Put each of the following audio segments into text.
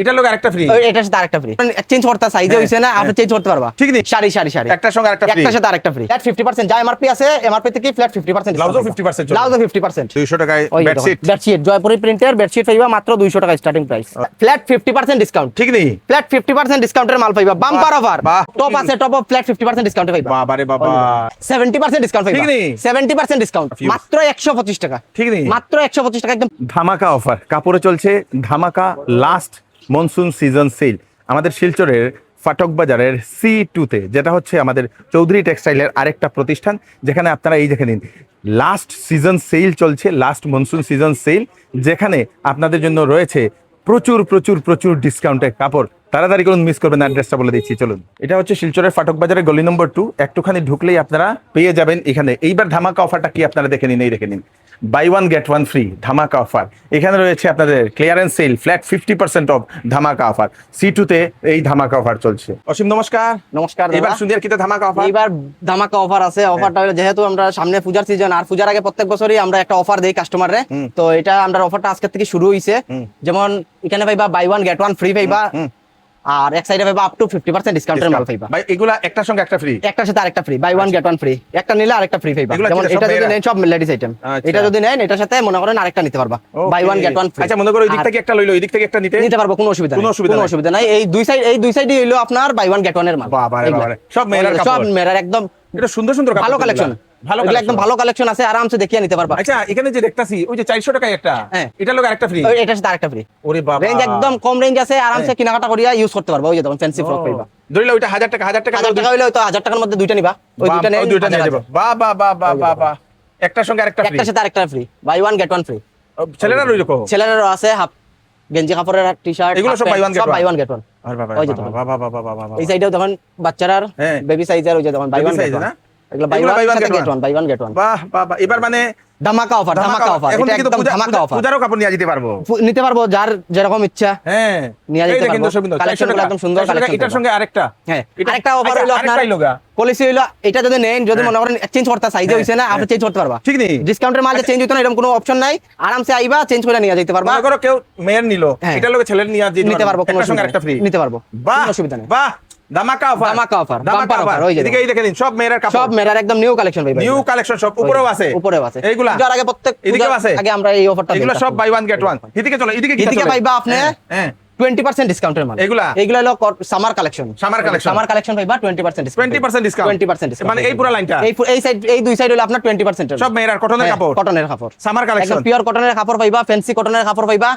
এটা লোক আরেকটা ফ্রি, এটার সাথে আরেকটা ফ্রি। চেঞ্জ করতে সাইজে হইছে না, আপনি চেঞ্জ করতে পারবা। ঠিক নেই, শাড়ি শাড়ি শাড়ি একটার সঙ্গে আরেকটা ফ্রি, একটার সাথে আরেকটা ফ্রি। ফ্ল্যাট 50% যা এমআরপি আছে, এমআরপি থেকে ফ্ল্যাট 50% ব্লাউজও 50% চলে। ব্লাউজও 50%। 200 টাকায় বেডশিট, বেডশিট জয়পুরি প্রিন্টের বেডশিট পাইবা মাত্র 200 টাকা স্টার্টিং প্রাইস। Flat 50% discount. ঠিক নেই, ফ্ল্যাট 50% ডিসকাউন্টের মাল পাইবা, বাম্পার অফার। টপ আছে, টপ অফ ফ্ল্যাট 50% ডিসকাউন্টে পাইবা। বাবা রে বাবা, 70% ডিসকাউন্ট পাইবা। ঠিক নেই, 70% ডিসকাউন্ট মাত্র 125 টাকা। ঠিক নেই, মাত্র 125 টাকা, একদম ধামাকা অফার। কাপড়ে চলছে ধামাকা লাস্ট মনসুন সিজন সেল আমাদের শিলচরের ফাটক বাজারের C2-তে, যেটা হচ্ছে আমাদের চৌধুরী টেক্সটাইলের আরেকটা প্রতিষ্ঠান, যেখানে আপনারা এই দেখে নিন লাস্ট সিজন সেল চলছে, লাস্ট মনসুন সিজন সেল, যেখানে আপনাদের জন্য রয়েছে প্রচুর প্রচুর প্রচুর ডিসকাউন্টের কাপড়। তাড়াতাড়ি করুন, মিস করবেন। অ্যাড্রেসটা বলে দিচ্ছি, চলুন। এটা হচ্ছে শিলচরের ফাটক বাজারের গলি নম্বর 2। একটুখানি ঢুকলেই আপনারা পেয়ে যাবেন এখানে। এইবার ধামাকা অফারটা কি আপনারা দেখে নিন, এই দেখে নিন, buy one get one free ধামাকা অফার। এখানে রয়েছে আপনাদের ক্লিয়ারেন্স সেল, ফ্ল্যাট 50% অফ ধামাকা অফার। C2-তে এই ধামাকা অফার চলছে। অসীম নমস্কার। নমস্কার। এবার সুন্দর কিতে ধামাকা অফার, এবার ধামাকা অফার আছে। অফারটা হলো যেহেতু আমরা সামনে পূজার সিজন, আর পূজার আগে প্রত্যেক বছরই আমরা একটা অফার দেই কাস্টমাররে। তো এটা আমরা অফারটা আজকে থেকে শুরু হইছে। যেমন এখানে পাইবা buy one get one free পাইবা, আর এক সাইডে পাইবা আপ টু 50% ডিসকাউন্টের মাল পাইবা। ভাই এগুলা একটার সঙ্গে একটা ফ্রি, একটার সাথে আরেকটা free, buy one get one free. একটা নিলে আরেকটা ফ্রি পাইবা। যেমন এটা যদি নেন, সব লেডিস আইটেম, এটা যদি নেন এটার সাথে মনে করেন আরেকটা নিতে পারবা, buy one get one free. আচ্ছা, মনে করো এই দিক থেকে একটা লইলো, এই দিক থেকে একটা নিতে পারবো, কোনো অসুবিধা নেই, কোনো অসুবিধা নাই। এই দুই সাইডই হইলো আপনার বাই ওয়ান গেট ওয়ান এর মাল। বাবা রে বাবা, সব মেয়েরার কাপড়, সব মেয়েরার একদম এটা সুন্দর সুন্দর ভালো কালেকশন, ভালো একদম ভালো কালেকশন আছে, আরামসে দেখিয়ে নিতে পারবা। আচ্ছা, এখানে যে দেখতাছি ওই যে 400 টাকায় একটা, এটা লোক আরেকটা ফ্রি, এটার সাথে আরেকটা ফ্রি। ওরে বাবা, রেঞ্জ একদম কম রেঞ্জ আছে, আরামসে কেনাকাটা করিয়া ইউজ করতে পারবা। ওই যে তখন ফ্যান্সি ফ্রক পাইবা, ধরিলে ওইটা 1000 টাকা, 1000 টাকা হইলে হয়তো 1000 টাকার মধ্যে দুইটা নিবা, ওই দুইটা নেন, দুইটা নিয়ে যাবো। বাবা বাবা বাবা, একটার সঙ্গে আরেকটা ফ্রি, একটার সাথে আরেকটা free, buy one get one free. ছেলেরা রইলো কো, ছেলেরাও আছে, হাফ গেঞ্জি কাপড়ের টি-শার্ট, এগুলো সব বাই ওয়ান গেট ওয়ান। আর বাবা বাবা বাবা বাবা, এই সাইডেও তখন বাচ্চারার বেবি সাইজের, ওই যে তখন বাই ওয়ান গেট ওয়ান, এগুলো বাই ওয়ান গেট ওয়ান। বাহ বাবা, এবার মানে ধামাকা অফার, ধামাকা অফার, এটা একদম ধামাকা অফার। পূজারও কাপড় নিয়ে যেতে পারবো, নিতে পারবো যার যেরকম ইচ্ছা, নিয়ে যেতে পারবো। কালেকশনগুলো একদম সুন্দর কালেকশন। এটার সঙ্গে আরেকটা, আরেকটা অফার হলো আপনার পলিসি হলো, এটা যদি নেন, যদি মনে করেন এক্সচেঞ্জ করতে সাইজে হইছে না, আপনি চেঞ্জ করতে পারবা। ঠিক নেই, ডিসকাউন্টের মাল যে চেঞ্জ হইতো না এরকম কোনো অপশন নাই, আরামসে আইবা চেঞ্জ করে নিয়ে যেতে পারবা। মনে করো কেউ মেয়ের নিলো, এটা লোকে ছেলের নিয়ে নিতে পারবো, কোনো সঙ্গে আরেকটা ফ্রি নিতে পারবো, বাহ অসুবিধা নেই। বাহ, ধামাকা অফার, ধামাকা অফার, ধামাকা অফার। ওই যে এদিকে এই দেখেন, সব মেয়েরার কাপড়, সব মেয়েরার একদম নিউ কালেকশন ভাই, নিউ কালেকশন সব। উপরেও আছে, উপরেও আছে এইগুলা যার আগে প্রত্যেক এদিকেও আছে, আগে আমরা এই অফারটা এগুলো সব বাই ওয়ান গেট ওয়ান। এদিকে চলো, এদিকে পাইবা আপনি 20% ডিসকাউন্টের মাল। এগুলা হলো সামার কালেকশন, সামার কালেকশন পাইবা 20% ডিসকাউন্ট, 20% ডিসকাউন্ট, 20% ডিসকাউন্ট। মানে এই পুরো লাইনটা, এই সাইড, এই দুই সাইড হলো আপনার 20% এর। সব মেয়েরার কটনের কাপড়, কটনের কাপড়, সামার কালেকশন, একদম পিওর কটনের কাপড় পাইবা, ফ্যান্সি কটনের কাপড় পাইবা।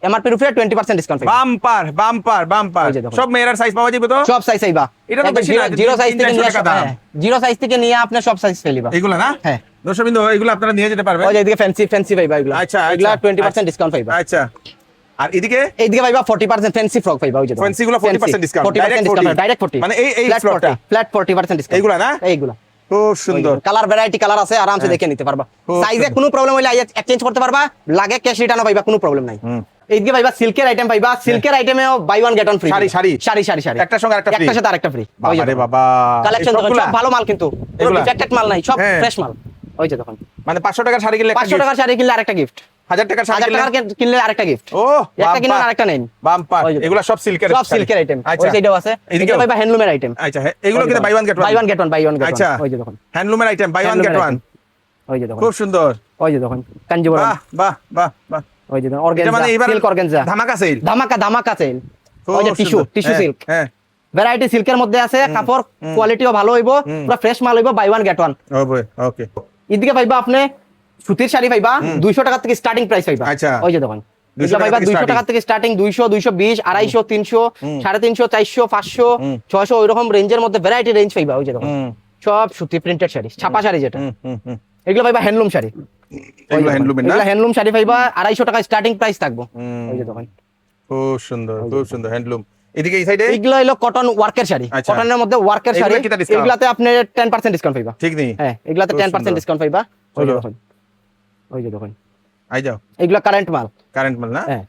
এমআরপি এর উপরে 20% ডিসকাউন্ট পাইবা। বাম্পার বাম্পার বাম্পার, সব মেয়েরার সাইজ পাওয়া যাবে তো, সব সাইজ পাইবা। এটা তো বেশি না, জিরো সাইজ থেকে নিয়ে, জিরো সাইজ থেকে নিয়ে আপনি সব সাইজ ফেলিবা। এগুলা না, হ্যাঁ দর্শকবৃন্দ, এগুলো আপনারা নিয়ে যেতে পারবেন। ওই যে এদিকে ফ্যান্সি পাইবা, এগুলা। আচ্ছা, এগুলা 20% ডিসকাউন্ট পাইবা। আচ্ছা, আর এইদিকে পাইবা 40% ফ্যান্সি ফ্রক পাইবা। ওই যে ফ্যান্সি গুলো 40% ডিসকাউন্ট, 40% ডিসকাউন্ট, ডাইরেক্ট 40, মানে এই ফ্ল্যাট 40% ডিসকাউন্ট। এইগুলা না, এইগুলা খুব সুন্দর কালার, ভ্যারাইটি কালার আছে, আরামসে দেখে নিতে পারবা। সাইজে কোনো প্রবলেম হইলে এক্সচেঞ্জ করতে পারবা, লাগে ক্যাশ রিটার্নও পাইবা, কোনো প্রবলেম নাই। এইদিকে পাইবা সিল্কের আইটেম পাইবা, সিল্কের আইটেমেও buy one get one free. Sari একটার সঙ্গে আরেকটা ফ্রি, একটার সাথে আরেকটা ফ্রি। আরে বাবা, কালেকশন দেখুন, সব ভালো মাল, কিন্তু ডিফেক্টেড মাল নাই, সব ফ্রেশ মাল। ওই যে দেখুন, মানে 500 টাকার শাড়ি কিনলে 500 টাকার শাড়ি কিনলে আরেকটা গিফট, 1000 টাকার শাড়ি কিনলে আরেকটা গিফট। ও, একটা কিনলে আরেকটা নেন, বাম্পার। এগুলা সব সিল্কের, সব সিল্কের আইটেম। ওই সাইডেও আছে, এদিকে পাইবা হ্যান্ডলুমের আইটেম। আচ্ছা, এগুলো কিন্তু বাই ওয়ান গেট ওয়ান। আচ্ছা, ওই যে দেখুন হ্যান্ডলুমের item buy one get one. ওই যে দেখুন, খুব সুন্দর। ওই যে দেখুন কাঞ্জিবরম, বাহ বাহ বাহ বাহ। ওই যে দেখুন অর্গানজা, মানে সিল্ক অর্গানজা, ধামাকা সেল, ধামাকা সেল। ওই যে টিস্যু সিল্ক, হ্যাঁ, ভ্যারাইটি সিল্কের মধ্যে আছে, কাপড় কোয়ালিটিও ভালো হইব, পুরো ফ্রেশ মাল হইব, বাই ওয়ান গেট ওয়ান। ওকে। এদিকে পাইবা আপনি সুতির শাড়ি পাইবা 200 টাকা থেকে স্টার্টিং প্রাইস পাইবা। আচ্ছা, ওই যে দেখুন, 200 পাইবা 200 টাকা থেকে স্টার্টিং, 200, 220, 250, 300, 350, 400, 500, 600, ওইরকম রেঞ্জের মধ্যে ভ্যারাইটি রেঞ্জ পাইবা। ওই যে দেখুন সব সুতি প্রিন্টেড শাড়ি, ছাপা শাড়ি যেটা, এগুলো পাইবা হ্যান্ডলুম শাড়ি। এগুলো হ্যান্ডলুম শাড়ি পাইবা 250 টাকা স্টার্টিং প্রাইস থাকবো। ওই যে দেখুন খুব সুন্দর, খুব সুন্দর হ্যান্ডলুম। এদিকে এই সাইডে এগুলো হলো কটন ওয়ার্কের শাড়ি, কটনের মধ্যে ওয়ার্কের শাড়ি, এগুলাতে আপনি 10% ডিসকাউন্ট পাইবা। ঠিক নেই, হ্যাঁ, এগুলাতে 10% ডিসকাউন্ট পাইবা। ওই যে দেখুন, ওই যে দেখুন, আই যাও, এগুলা কারেন্ট মাল না, হ্যাঁ,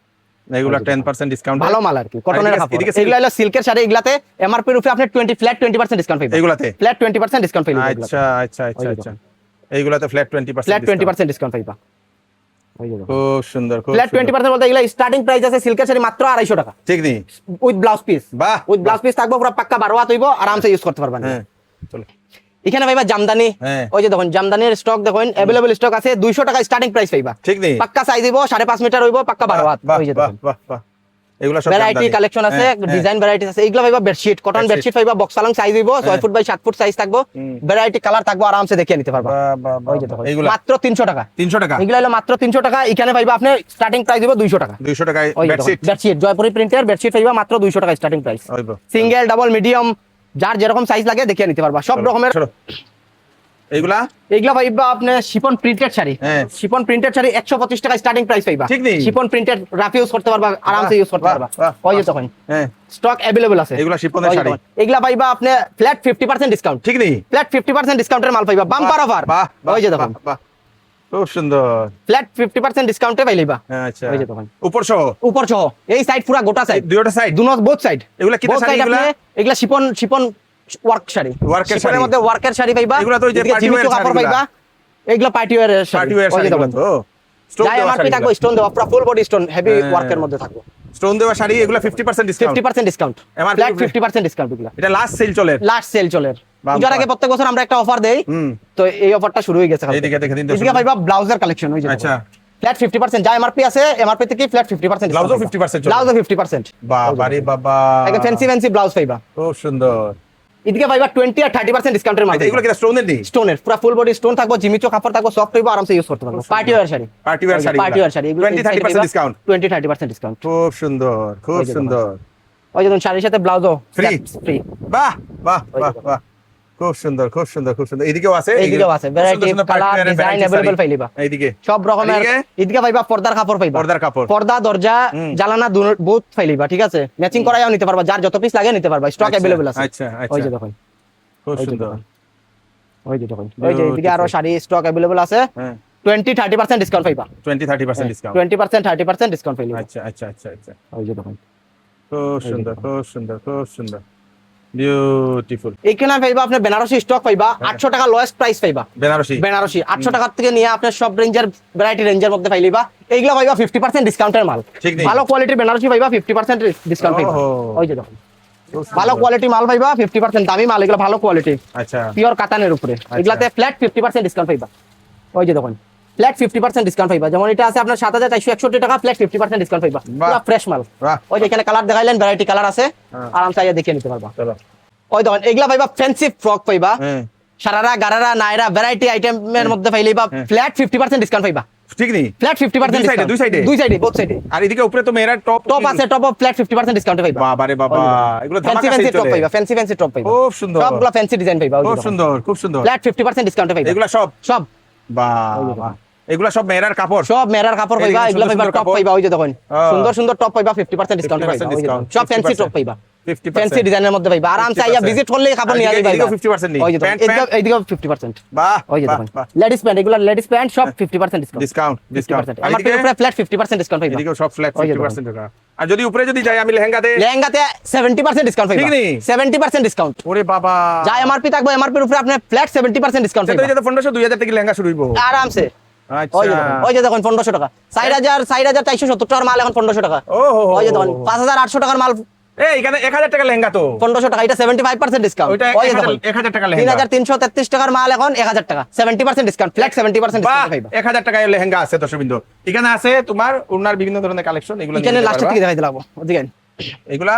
এগুলা 10% ডিসকাউন্ট, ভালো মাল আর কি, কটনের কাপড়। এগুলা হলো সিল্কের শাড়ি, এগুলাতে এমআরপি এর উপরে আপনি ফ্ল্যাট 20% ডিসকাউন্ট পাইবেন। এগুলাতে ফ্ল্যাট 20% ডিসকাউন্ট পাইবেন। আচ্ছা, এইগুলাতে ফ্ল্যাট 20% ডিসকাউন্ট পাইবা। ওই যে দেখুন খুব সুন্দর, খুব ফ্ল্যাট সুন্দর। 20% বলতে এগুলা স্টার্টিং প্রাইস আছে সিল্কের শাড়ি মাত্র 250 টাকা ঠিক নেই? With blouse piece. বাহ, উইথ ব্লাউজ পিস থাকবো পুরো পাক্কা 12 হাত হইব, আরামসে ইউজ করতে পারবেন। হ্যাঁ, চলো। এখানে ভাইবা জামদানি, হ্যাঁ। ওই যে দেখুন জামদানির স্টক দেখুন अवेलेबल স্টক আছে 200 টাকা স্টার্টিং প্রাইস পাইবা। ঠিক নেই? পাক্কা সাইজ হইব 5.5 মিটার হইব, পাক্কা 12 হাত। বাহ, ওই যে বাহ, দেখুন বাহ, বাহ। এগুলা সব ভ্যারাইটি জামদানি। কালেকশন আছে, হ্যাঁ, হ্যাঁ। ডিজাইন ভ্যারাইটি আছে। এগুলা viva bedsheet, cotton bedsheet. Bedsheet পাইবা, বক্স পালং সাইজ হইব 6 ফুট বাই 7 ফুট সাইজ থাকবো, ভ্যারাইটি কালার থাকবো, আরামসে দেখিয়ে নিতে পারবা। বাহ, বাহ, বাহ, ওই যে বাহ। দেখুন এগুলা মাত্র 300 টাকা। 300 টাকা, এগুলা হলো মাত্র 300 টাকা। এখানে পাইবা আপনি স্টার্টিং প্রাইস দিব 200 টাকা। 200 টাকায় ওই যে বেডশিট। দেখুন, বেডশিট জয়পুরি প্রিন্টের বেডশিট পাইবা মাত্র 200 টাকা স্টার্টিং প্রাইস। ওই বো। সিঙ্গেল ডাবল মিডিয়াম যার যেরকম সাইজ লাগে দেখিয়ে নিতে পারবা, সব রকমের। চলো। এইগুলা এগুলা পাইবা আপনি শিফন প্রিন্টেড শাড়ি, হ্যাঁ। শিফন প্রিন্টেড শাড়ি 125 টাকা স্টার্টিং প্রাইস পাইবা। ঠিক নেই? শিফন প্রিন্টেড রাফ ইউজ করতে পারবা, আরামসে ইউজ করতে বাহ, পারবা। বাহ, ওই যে বাহ। তখন হ্যাঁ, স্টক अवेलेबल আছে। এগুলা শিফনের ওই যে শাড়ি। তখন। এগুলা পাইবা আপনি ফ্ল্যাট 50% ডিসকাউন্ট। ঠিক নেই? ফ্ল্যাট 50% ডিসকাউন্টের মাল পাইবা, বাম্পার অফার। বাহ, বাহ, ওই যে দেখুন বাহ, বাহ। খুব সুন্দর। ফ্ল্যাট 50% ডিসকাউন্টে পাইলিবা। হ্যাঁ, আচ্ছা। ওই যে তখন উপর সহ উপর সহ এই সাইড পুরো গোটা সাইড, দুইটা সাইড। দুনো বোথ সাইড। এগুলা কিটা শাড়ি এগুলা? এগুলা শিফন শিফন ওয়ার্ক শাড়ি, ওয়ার্কের শিফনের শাড়ি। মধ্যে ওয়ার্কের শাড়ি পাইবা। এগুলা তো ওই যে এদিকে party জিমিচু wear কাপড় শাড়িগুলা। পাইবা। এগুলা party wear sari. Party wear ওই যে শাড়িগুলো দেখুন তো স্টোন যাই দেওয়া এমআরপি শাড়িগুলা। থাকবো, স্টোন দেওয়া পুরো ফুল বডি স্টোন হেভি হ্যাঁ। ওয়ার্কের মধ্যে থাকবো। স্টোন দেওয়া শাড়ি এগুলা 50% ডিসকাউন্ট। 50% ডিসকাউন্ট, MRP ফ্ল্যাট উপরে। 50% ডিসকাউন্ট। এগুলা এটা লাস্ট সেল চলে। লাস্ট সেল চলের। বাহ, পূজার বাহ। আগে প্রত্যেক বছর আমরা একটা অফার দেই, হুম। তো এই অফারটা শুরু হয়ে গেছে। এইদিকে দেখে দিন তো এদিকে শুরু। পাইবা ব্লাউজের কালেকশন। ওই যে আচ্ছা। ফ্ল্যাট 50% যা এমআরপি আছে, এমআরপি থেকে ফ্ল্যাট 50% ব্লাউজও 50% চলে। ব্লাউজও 50%। বাবা রে বাবা। একটা ফ্যান্সি ফ্যান্সি ব্লাউজ পাইবা। খুব সুন্দর। এদিকে পাইবা 20 আর 30% ডিসকাউন্টের মাল। আচ্ছা, এগুলো কি স্টোনের দি? স্টোনের পুরো ফুল বডি স্টোন থাকবো, জিমিচো কাপড় থাকবো, সফট হইবো, আরামসে ইউজ করতে পারবো। Party wear sari, party wear sari. Party wear sari. 20-30% discount. 20-30% discount. খুব সুন্দর, খুব ওই যে সুন্দর। ওই যে শাড়ির সাথে ব্লাউজও Free? ফ্রি। বাহ, বাহ, ওই যে বাহ, বাহ। খুব সুন্দর, খুব সুন্দর, খুব সুন্দর। এদিকেও আছে? এইদিকেও আছে খুব ভ্যারাইটি সুন্দর সুন্দর party কালার wear এর ডিজাইন variety अवेलेबल শাড়ি। পাইলিবা। এইদিকে সব রকমের। এদিকে? এদিকে পাইবা পর্দার কাপড় পাইবা, পর্দার কাপড়। পর্দা দরজা জানালা বহুত পাইলিবা। ঠিক আছে, ম্যাচিং করাইও নিতে পারবা, যার যত পিস লাগে নিতে পারবা, স্টক আচ্ছা, अवेलेबल আছে। আচ্ছা, আচ্ছা। ওই যে দেখুন, খুব ওই যে সুন্দর। দেখুন, ওই যে দেখুন, ওই যে এদিকে আরো শাড়ি স্টক अवेलेबल আছে। হ্যাঁ, 20-30% ডিসকাউন্ট পাইবা। 20-30% ডিসকাউন্ট। 20%-30% ডিসকাউন্ট পাইলিবা। আচ্ছা, আচ্ছা, আচ্ছা, আচ্ছা। ওই যে দেখুন খুব সুন্দর, খুব সুন্দর, খুব সুন্দর। বিউটিফুল। এইখানে পাইবা আপনি বেনারসি স্টক পাইবা 800 টাকা লোয়েস্ট প্রাইস পাইবা। বেনারসি। বেনারসি 800 টাকা থেকে নিয়ে আপনার সব রেঞ্জের ভ্যারাইটি রেঞ্জের মধ্যে পাইলিবা। এইগুলা পাইবা 50% ডিসকাউন্টের মাল। ঠিক নেই? ভালো কোয়ালিটির বেনারসি পাইবা 50% ডিসকাউন্ট পাইবা। ওহো। ওই যে দেখুন খুব সুন্দর। ভালো কোয়ালিটি মাল পাইবা 50% দামি মাল, এগুলো ভালো কোয়ালিটি আচ্ছা। পিওর কাতানের উপরে। এগুলাতে ফ্ল্যাট 50% ডিসকাউন্ট পাইবা। ওই যে দেখুন ফ্ল্যাট 50% ডিসকাউন্ট পাইবা। যেমন এটা আছে আপনার 7461 টাকা, ফ্ল্যাট 50% ডিসকাউন্ট পাইবা। বাহ। পুরো ফ্রেশ মাল। বাহ। ওই যে এখানে কালার দেখাইলেন, ভ্যারাইটি কালার আছে, হ্যাঁ। আরামসে আইয়া দেখে নিতে পারবা। চলো। ওই দেখুন এগুলা পাইবা ফ্যান্সি ফ্রক পাইবা, হ্যাঁ, সারারা গারারা নাইরা ভ্যারাইটি আইটেমের মধ্যে পাইলিবা। ফ্ল্যাট 50% ডিসকাউন্ট পাইবা। ঠিক নেই? ফ্ল্যাট 50% দুই সাইডে, ডিসকাউন্ট। দুই সাইডে? দুই সাইডে, বোথ সাইডে। আর এদিকে উপরে তো মেয়েরা টপ টপ আছে, টপ অফ ফ্ল্যাট 50% ডিসকাউন্টে পাইবা। বাবা রে বাবা। এগুলো ফ্যান্সি ধামাকা ফ্যান্সি সেল টপ চলে। পাইবা, ফ্যান্সি ফ্যান্সি টপ পাইবা। খুব সুন্দর। সবগুলো ফ্যান্সি ডিজাইন পাইবা। খুব সুন্দর, খুব সুন্দর। ফ্ল্যাট 50% ডিসকাউন্টে পাইবা। এগুলা সব? সব বাহ, এগুলা সব মেয়েরার কাপড়। সব মেরার কাপড় পাইবা, এদিকে এগুলো সুন্দর পাইবা সুন্দর টপ কাপড়। পাইবা। ওই যে দেখুন হ্যাঁ। সুন্দর সুন্দর টপ পাইবা 50% ডিসকাউন্টে পাইবা। 50% ওই যে দেখুন, ডিসকাউন্ট। সব ফ্যান্সি 50% টপ পাইবা, 50%। ফ্যান্সি ডিজাইনের মধ্যে পাইবা। আরামসে আইয়া 50% ভিজিট করলে কাপড় নিয়ে আর যাবে। এদিকেও 50% নেই। ওই যে দেখুন প্যান্ট, প্যান্ট? এইদিকেও 50%। বাহ, ওই যে বাহ, দেখুন বাহ। লেডিস প্যান্ট, এগুলো লেডিস প্যান্ট সব 50% ডিসকাউন্ট। Discount, discount. 50%। আর আমার এদিকে? উপরে ফ্ল্যাট 50% ডিসকাউন্ট পাইবা। এদিকেও সব ফ্ল্যাট ওই যে 50% টাকা। আর যদি উপরে যদি যাই আমি লেহেঙ্গাতে? লেহেঙ্গাতে 70% ডিসকাউন্ট পাইবা। ঠিক নেই? 70% ডিসকাউন্ট। ওরে বাবা। যা এমআরপি থাকবে, এমআরপির উপরে আপনি ফ্ল্যাট 70% ডিসকাউন্ট সে তো পাইবা। এই যে 1500-2000 থেকে লেহেঙ্গা শুরু হইবো। আরামসে। আচ্ছা। ওই যে দেখুন 1500 টাকা, 4470 টাকার মাল এখন 1500 টাকা। ও হো হো। ওই যে দেখুন 5800 টাকার মাল এই এখানে 1000 টাকা লেহেঙ্গা তো। 1500 টাকা, এটা 75% ডিসকাউন্ট। ওইটা ওই যে দেখুন 1000 টাকা লেহেঙ্গা। 3333 টাকার মাল এখন 1000 টাকা, 70% ডিসকাউন্ট, ফ্ল্যাট 70% বাহ, ডিসকাউন্ট পাইবা। 1000 টাকায় লেহেঙ্গা আছে দর্শকবৃন্দ। এখানে আছে তোমার ওড়নার বিভিন্ন ধরনের কালেকশন, এগুলো এখানে লাস্টের দিকে দেখাই দিলাম। ওদিকে এগুলা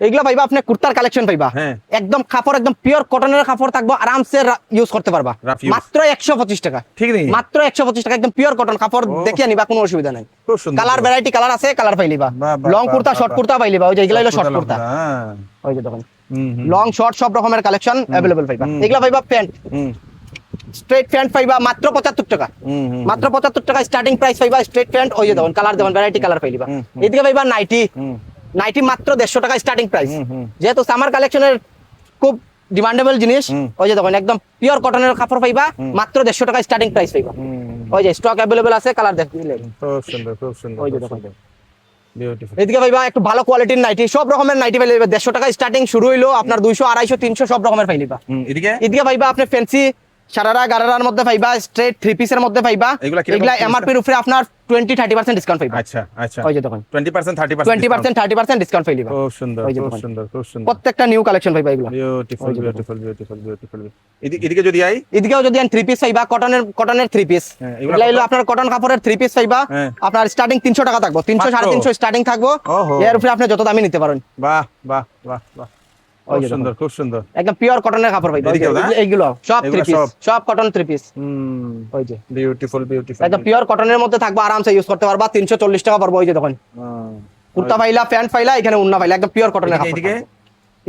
এগুলা পাইবা আপনি কুর্তার কালেকশন পাইবা। হ্যাঁ। একদম কাপড় একদম পিওর কটনের কাপড় থাকবো, আরামসে ইউজ করতে পারবা। Rough use। মাত্র 125 টাকা। ঠিক নেই? মাত্র 125 টাকা, একদম পিওর কটন কাপড়, ও। দেখিয়ে নিবা, কোনো অসুবিধা নাই। খুব সুন্দর। কালার ভ্যারাইটি কালার আছে, কালার পাইলিবা। বাহ, বাহ, লং বাহ, কুর্তা, বাহ, শর্ট বাহ। কুর্তা পাইলিবা। ওই যে এগুলা হলো শর্ট কুর্তা। হ্যাঁ। ওই যে দেখুন হুম, হুম, লং শর্ট সব রকমের কালেকশন अवेलेबल পাইবা। হুম। এগুলা পাইবা প্যান্ট, হুম, স্ট্রেট প্যান্ট পাইবা মাত্র 75 টাকা। হুম, হুম, মাত্র 75 টাকা স্টার্টিং প্রাইস পাইবা স্ট্রেট প্যান্ট। ওই যে দেখুন কালার দেখুন, ভ্যারাইটি কালার পাইলিবা। হুম, হুম। এদিকে পাইবা নাইটি, হুম। নাইটি মাত্র 150 টাকা স্টার্টিং প্রাইস। হুম, হুম। যেহেতু সামার কালেকশনের খুব ডিমান্ডেবল জিনিস। হুম। ওই যে দেখুন একদম পিওর কটনের কাপড় পাইবা, মাত্র 150 টাকা স্টার্টিং প্রাইস পাইবা। হুম। ওই যে স্টক अवेलेबल আছে, কালার দেখলে। খুব সুন্দর, খুব সুন্দর। ওই যে খুব দেখুন। সুন্দর। বিউটিফুল। এদিকে পাইবা একটু ভালো কোয়ালিটির নাইটি, সব রকমের নাইটি পাইবা। 150 টাকা স্টার্টিং শুরু হইলো আপনার 200 250 300 সব রকমের পাইলিবা। এদিকে? এদিকে পাইবা আপনি ফ্যান্সি সারারা গারারার মধ্যে পাইবা, স্ট্রেট 3 পিসের মধ্যে পাইবা। এগুলা কিরকম এগুলা price এমআরপির উপরে আপনার 20-30% ডিসকাউন্ট পাইবা। আচ্ছা আচ্ছা ওই যে দেখুন 20% 30% 20-30% ডিসকাউন্ট পাইবা। খুব সুন্দর ওই যে খুব দেখুন। সুন্দর খুব সুন্দর প্রত্যেকটা নিউ কালেকশন পাইবা এগুলা। বিউটিফুল ওই যে দেখুন। বিউটিফুল বিউটিফুল বিউটিফুল এদিকে যদি আই এদিকেও যদি 3 পিস পাইবা, কটনের 3 পিস। হ্যাঁ, এগুলা এগুলা হলো কত? আপনার কটন কাপড়ের 3 পিস পাইবা। হ্যাঁ। আপনার স্টার্টিং 300 টাকা থাকবো, 300 মাত্র? 350 স্টার্টিং থাকবো। ওহো। এর উপরে আপনি যত দামি নিতে পারেন। বাহ বাহ বাহ বাহ ওই খুব যে সুন্দর খুব সুন্দর একদম পিওর কটনের কাপড় পাইবা। ওই যে এদিকেও না? এইগুলো সব এগুলা 3 পিস, সব? সব কটন 3 পিস। ওই যে বিউটিফুল বিউটিফুল একদম পিওর কটনের মধ্যে থাকবে, আরামসে ইউজ করতে পারবা। 340 টাকা পড়বে। ওই যে দেখুন কুর্তা পাইলা, প্যান্ট পাইলা, এখানে উন্না পাইলা, একদম পিওর কটনের কাপড়।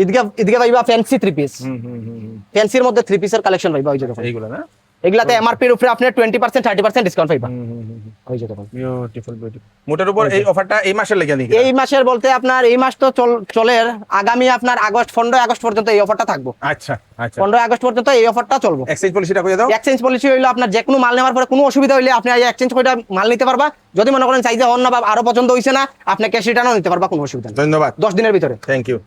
এদিকে এদিকে পাইবা ফ্যান্সি 3 পিস। ফ্যান্সির মধ্যে 3 পিসের কালেকশন পাইবা। ওই যে দেখুন এইগুলা না এগুলাতে এমআরপির উপরে আপনি 20-30% ডিসকাউন্ট পাইবা। ওই যে দেখুন বিউটিফুল বিউটিফুল মোটার উপর এই অফারটা এই মাসের লেগে নাকি এই মাসের বলতে আপনার এই মাস তো চলে, আগামী আপনার 15 আগস্ট পর্যন্ত এই অফারটা থাকবো। আচ্ছা আচ্ছা 15 আগস্ট পর্যন্ত এই অফারটা চলবে। এক্সচেঞ্জ পলিসিটা কইয়া দাও এক্সচেঞ্জ পলিসি হইলো আপনার যে কোনো মাল নেওয়ার পরে কোনো অসুবিধা হইলে আপনি এক্সচেঞ্জ করে মাল নিতে পারবা। যদি মনে করেন সাইজে অন্য বা আরো পছন্দ হইছে না, আপনি ক্যাশ রিটার্নও নিতে পারবা, কোনো অসুবিধা নেই, ধন্যবাদ 10 দিনের ভিতরে। Thank you